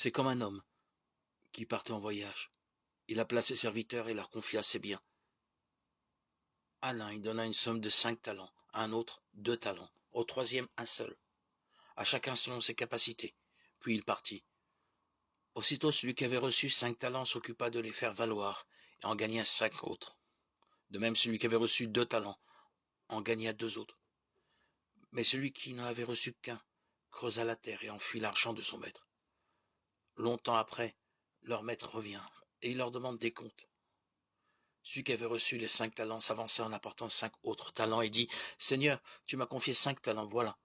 C'est comme un homme qui partait en voyage. Il appela ses serviteurs et leur confia ses biens. À l'un, il donna une somme de 5 talents, à un autre 2 talents, au troisième un seul, à chacun selon ses capacités. Puis il partit. Aussitôt celui qui avait reçu 5 talents s'occupa de les faire valoir et en gagna 5 autres. De même celui qui avait reçu 2 talents en gagna 2 autres. Mais celui qui n'en avait reçu qu'un creusa la terre et enfuit l'argent de son maître. Longtemps après, leur maître revient et il leur demande des comptes. Celui qui avait reçu les 5 talents s'avança en apportant 5 autres talents et dit « Seigneur, tu m'as confié 5 talents, voilà,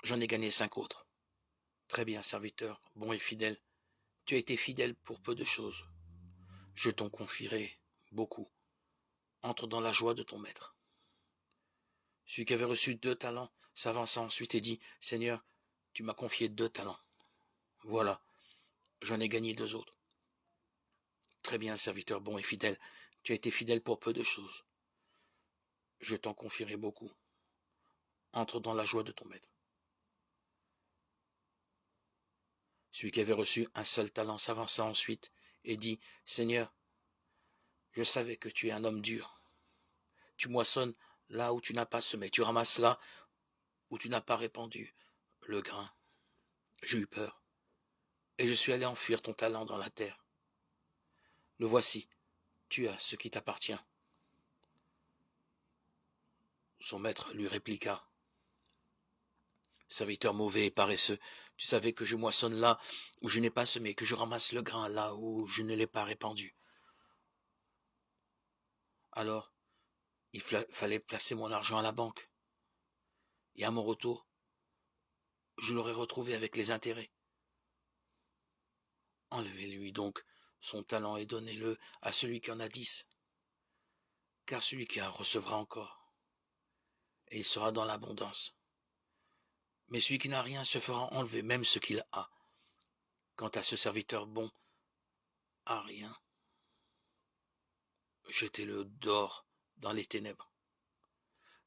j'en ai gagné 5 autres. » Très bien, serviteur, bon et fidèle, tu as été fidèle pour peu de choses. Je t'en confierai beaucoup. Entre dans la joie de ton maître. Celui qui avait reçu 2 talents s'avança ensuite et dit « Seigneur, tu m'as confié 2 talents. Voilà, j'en ai gagné 2 autres. » Très bien, serviteur bon et fidèle, tu as été fidèle pour peu de choses. Je t'en confierai beaucoup. Entre dans la joie de ton maître. Celui qui avait reçu un seul talent s'avança ensuite et dit « Seigneur, je savais que tu es un homme dur. Tu moissonnes là où tu n'as pas semé, tu ramasses là où tu n'as pas répandu le grain. J'ai eu peur, et je suis allé enfuir ton talent dans la terre. Le voici, tu as ce qui t'appartient. » Son maître lui répliqua « Serviteur mauvais et paresseux, tu savais que je moissonne là où je n'ai pas semé, que je ramasse le grain là où je ne l'ai pas répandu. Alors, il fallait placer mon argent à la banque. Et à mon retour, je l'aurais retrouvé avec les intérêts. Enlevez-lui donc son talent et donnez-le à celui qui en a 10. Car celui qui a recevra encore, et il sera dans l'abondance. Mais celui qui n'a rien se fera enlever même ce qu'il a. Quant à ce serviteur bon, à rien, jetez-le dehors dans les ténèbres.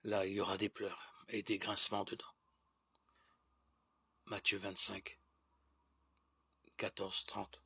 Là, il y aura des pleurs et des grincements de dents. Matthieu 25, 14, 30.